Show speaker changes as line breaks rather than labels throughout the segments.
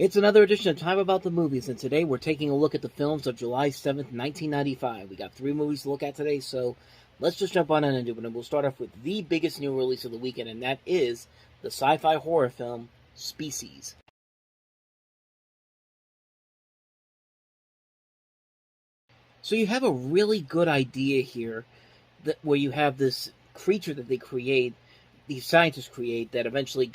It's another edition of Time About the Movies, and today we're taking a look at the films of July 7th, 1995. We got 3 movies to look at today, so let's just jump on in and do it. And we'll start off with the biggest new release of the weekend, and that is the sci-fi horror film, Species. So you have a really good idea here where you have this creature that they create, these scientists create, that eventually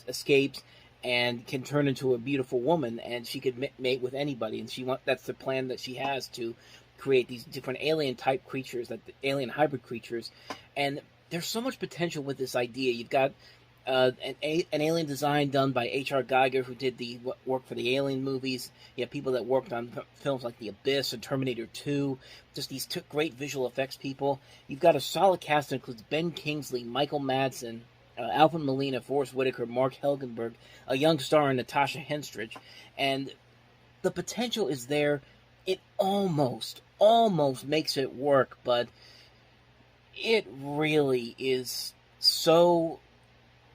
escapes and can turn into a beautiful woman, and she could mate with anybody. And that's the plan that she has, to create these different alien type creatures, alien hybrid creatures. And there's so much potential with this idea. You've got an alien design done by H.R. Geiger, who did the work for the Alien movies. You have people that worked on films like The Abyss and Terminator 2. Just these great visual effects people. You've got a solid cast that includes Ben Kingsley, Michael Madsen, Alfred Molina, Forrest Whitaker, Mark Helgenberg, a young star in Natasha Henstridge. And the potential is there. It almost makes it work, but it really is so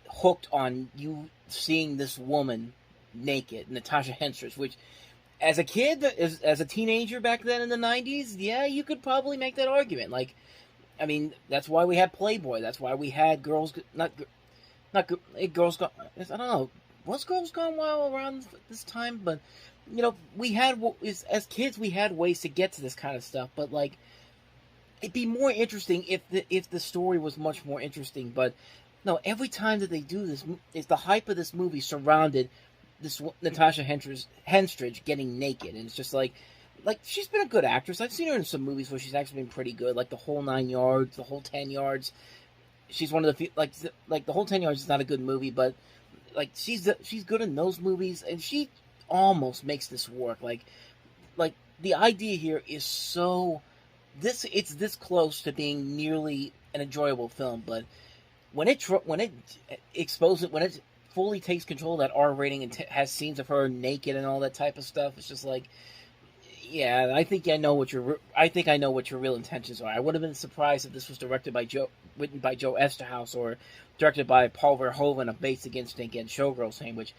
hooked on you seeing this woman naked, Natasha Henstridge, which as a kid, as a teenager back then in the 90s, yeah, you could probably make that argument. Like, I mean, that's why we had Playboy. That's why we had Girls Gone, I don't know, was Girls Gone Wild around this time? But, you know, as kids, we had ways to get to this kind of stuff, but, like, it'd be more interesting if the story was much more interesting. But no, every time that they do this, is the hype of this movie surrounded this Natasha Henstridge getting naked, and it's just like she's been a good actress. I've seen her in some movies where she's actually been pretty good, like The Whole 9 Yards, The Whole 10 Yards. She's one of the few, like The Whole 10 Yards is not a good movie, but like she's good in those movies, and she almost makes this work. Like the idea here is it's this close to being nearly an enjoyable film, but when it fully takes control of that R rating and has scenes of her naked and all that type of stuff, it's just like, yeah, I think I know what your real intentions are. I would have been surprised if this was written by Joe Esterhaus, or directed by Paul Verhoeven of Based Against Showgirls fame, which,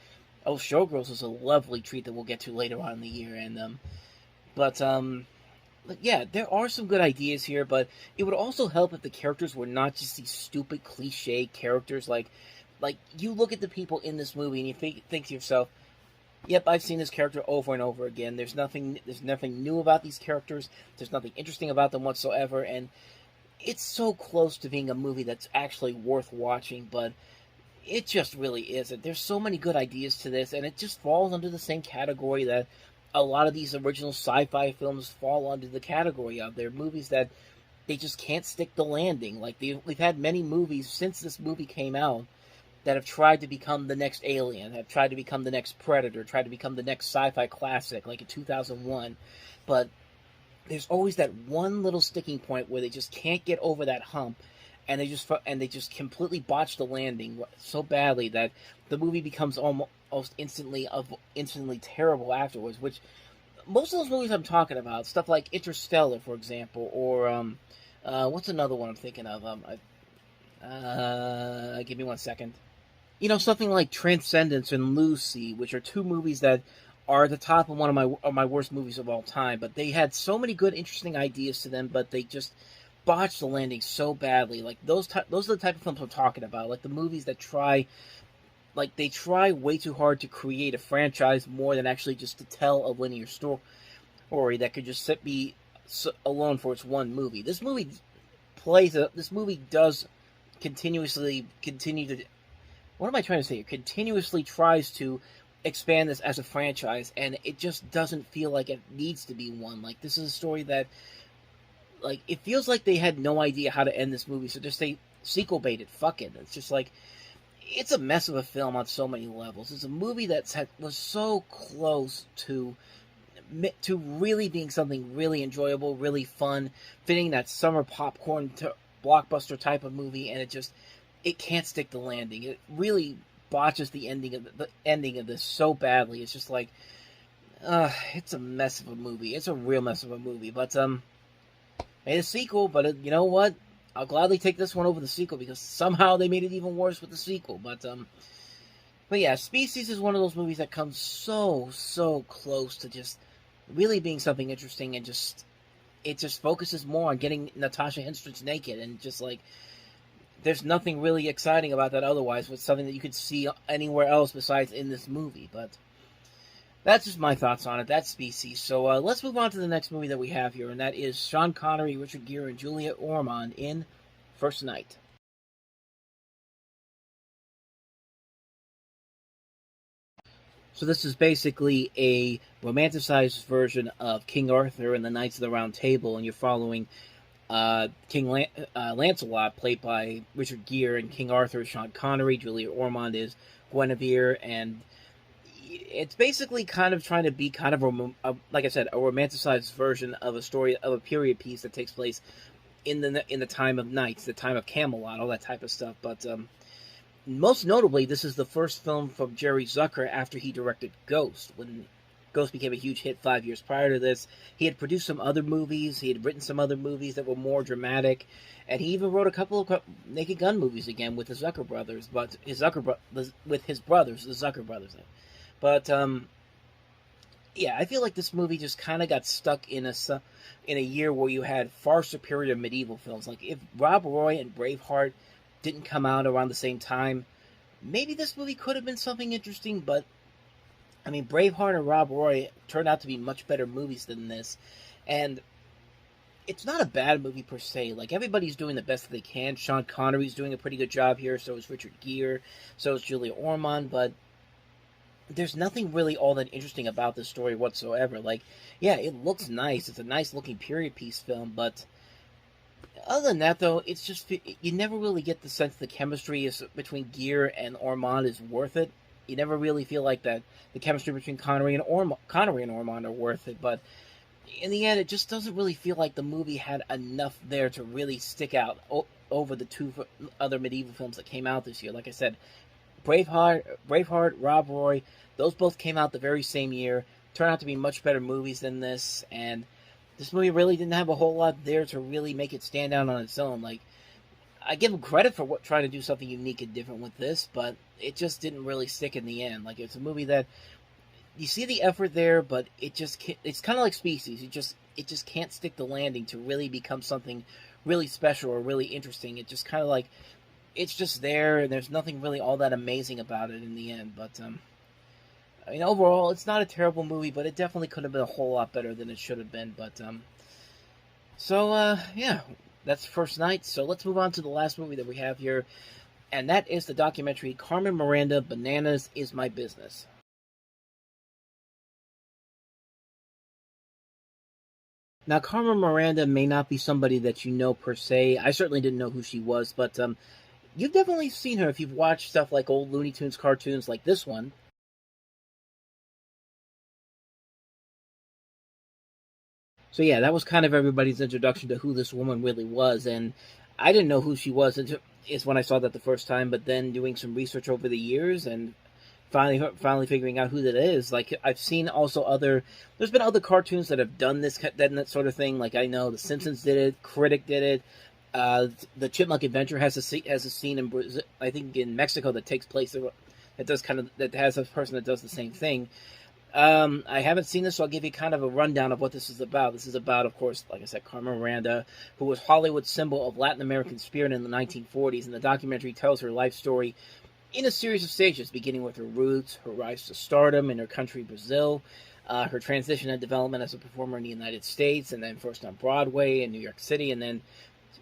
Showgirls is a lovely treat that we'll get to later on in the year. And but yeah, there are some good ideas here, but it would also help if the characters were not just these stupid cliche characters. Like you look at the people in this movie and you think to yourself, yep, I've seen this character over and over again. There's nothing new about these characters. There's nothing interesting about them whatsoever, and it's so close to being a movie that's actually worth watching, but it just really isn't. There's so many good ideas to this, and it just falls under the same category that a lot of these original sci-fi films fall under the category of. They're movies that they just can't stick the landing. Like, we've had many movies since this movie came out that have tried to become the next Alien, have tried to become the next Predator, tried to become the next sci-fi classic, like in 2001. But there's always that one little sticking point where they just can't get over that hump, and they just completely botch the landing so badly that the movie becomes almost instantly terrible afterwards. Which most of those movies I'm talking about, stuff like Interstellar, for example, or what's another one I'm thinking of? Give me 1 second. You know, something like Transcendence and Lucy, which are 2 movies that are at the top of one of my worst movies of all time. But they had so many good, interesting ideas to them, but they just botched the landing so badly. Like those are the type of films I'm talking about. Like the movies that try way too hard to create a franchise more than actually just to tell a linear story that could just be alone for its one movie. This movie does continuously tries to expand this as a franchise, and it just doesn't feel like it needs to be one. Like, this is a story that, like, it feels like they had no idea how to end this movie, so just they sequel baited. Fuck it. It's just like, it's a mess of a film on so many levels. It's a movie that was so close to really being something really enjoyable, really fun, fitting that summer popcorn blockbuster type of movie, and it can't stick the landing. It really botches the ending of this so badly. It's just like, it's a mess of a movie. It's a real mess of a movie. But made a sequel, but you know what? I'll gladly take this one over the sequel, because somehow they made it even worse with the sequel. But But yeah, Species is one of those movies that comes so close to just really being something interesting, and just it just focuses more on getting Natasha Henstridge naked, and just like there's nothing really exciting about that otherwise, with something that you could see anywhere else besides in this movie. But that's just my thoughts on it. That's Species. So let's move on to the next movie that we have here, and that is Sean Connery, Richard Gere, and Julia Ormond in First Night. So this is basically a romanticized version of King Arthur and the Knights of the Round Table, and you're following Lancelot, played by Richard Gere, and King Arthur is Sean Connery. Julia Ormond is Guinevere, and it's basically kind of trying to be kind of like I said, a romanticized version of a story of a period piece that takes place in the time of knights, the time of Camelot, all that type of stuff. But most notably, this is the first film from Jerry Zucker after he directed Ghost. When Ghost became a huge hit 5 years prior to this, he had produced some other movies. He had written some other movies that were more dramatic, and he even wrote a couple of Naked Gun movies again with the Zucker brothers. But with his brothers, the Zucker brothers. But yeah, I feel like this movie just kind of got stuck in a year where you had far superior medieval films. Like if Rob Roy and Braveheart didn't come out around the same time, maybe this movie could have been something interesting. But I mean, Braveheart and Rob Roy turned out to be much better movies than this, and it's not a bad movie per se. Like everybody's doing the best that they can. Sean Connery's doing a pretty good job here. So is Richard Gere. So is Julia Ormond. But there's nothing really all that interesting about this story whatsoever. Like, yeah, it looks nice. It's a nice looking period piece film, but other than that, though, it's just you never really get the sense the chemistry is between Gere and Ormond is worth it. You never really feel like that the chemistry between Connery and Ormond are worth it. But in the end, it just doesn't really feel like the movie had enough there to really stick out over the two other medieval films that came out this year. Like I said, Braveheart, Rob Roy, those both came out the very same year. Turned out to be much better movies than this, and this movie really didn't have a whole lot there to really make it stand out on its own. Like, I give them credit for trying to do something unique and different with this, but it just didn't really stick in the end. Like, it's a movie that you see the effort there, but it just can't, it's kind of like Species. It just can't stick the landing to really become something really special or really interesting. It just kind of like it's just there, and there's nothing really all that amazing about it in the end. But I mean, overall, it's not a terrible movie, but it definitely could have been a whole lot better than it should have been. But yeah, that's First Night. So let's move on to the last movie that we have here, and that is the documentary Carmen Miranda, Bananas Is My Business. Now, Carmen Miranda may not be somebody that you know per se. I certainly didn't know who she was, but you've definitely seen her if you've watched stuff like old Looney Tunes cartoons like this one. So yeah, that was kind of everybody's introduction to who this woman really was, and I didn't know who she was until is when I saw that the first time. But then doing some research over the years and finally figuring out who that is. Like I've seen also there's been other cartoons that have done that sort of thing. Like I know The Simpsons did it, Critic did it. The Chipmunk Adventure has a scene in Brazil, I think in Mexico, that takes place that has a person that does the same thing. I haven't seen this, so I'll give you kind of a rundown of what this is about. This is about, of course, like I said, Carmen Miranda, who was Hollywood's symbol of Latin American spirit in the 1940s, and the documentary tells her life story in a series of stages, beginning with her roots, her rise to stardom in her country, Brazil, her transition and development as a performer in the United States, and then first on Broadway in New York City, and then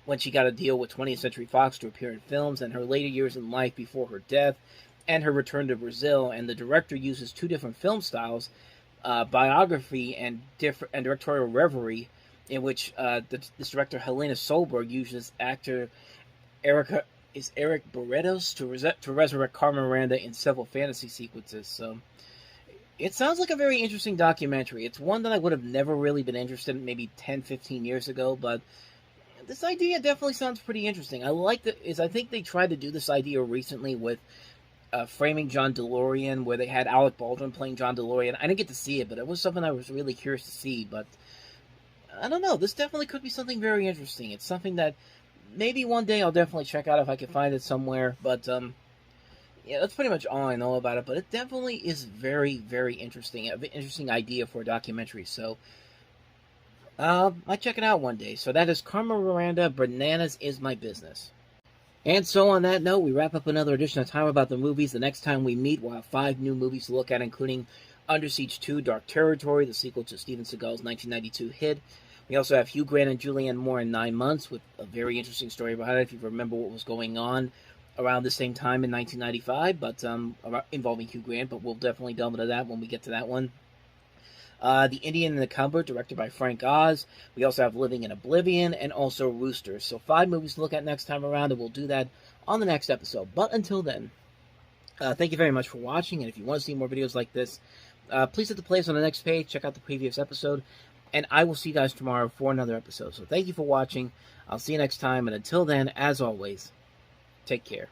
when she got a deal with 20th Century Fox to appear in films, and her later years in life before her death, and her return to Brazil. And the director uses two different film styles, biography and directorial reverie, in which this director, Helena Solberg, uses actor Eric Barretos to resurrect Carmen Miranda in several fantasy sequences. So it sounds like a very interesting documentary. It's one that I would have never really been interested in maybe 10, 15 years ago, but this idea definitely sounds pretty interesting. I think they tried to do this idea recently with Framing John DeLorean, where they had Alec Baldwin playing John DeLorean. I didn't get to see it, but it was something I was really curious to see. But I don't know. This definitely could be something very interesting. It's something that maybe one day I'll definitely check out if I can find it somewhere. But Yeah, that's pretty much all I know about it, but it definitely is very, very interesting. An interesting idea for a documentary. So, might check it out one day. So that is Carmen Miranda, Bananas is My Business. And so on that note, we wrap up another edition of Time About the Movies. The next time we meet, we'll have 5 new movies to look at, including Under Siege 2, Dark Territory, the sequel to Steven Seagal's 1992 hit. We also have Hugh Grant and Julianne Moore in 9 Months, with a very interesting story behind it, if you remember what was going on around the same time in 1995, but involving Hugh Grant, but we'll definitely delve into that when we get to that one. The Indian in the Cupboard, directed by Frank Oz. We also have Living in Oblivion, and also Roosters. So 5 movies to look at next time around, and we'll do that on the next episode. But until then, thank you very much for watching, and if you want to see more videos like this, please hit the playlist on the next page, check out the previous episode, and I will see you guys tomorrow for another episode. So thank you for watching, I'll see you next time, and until then, as always, take care.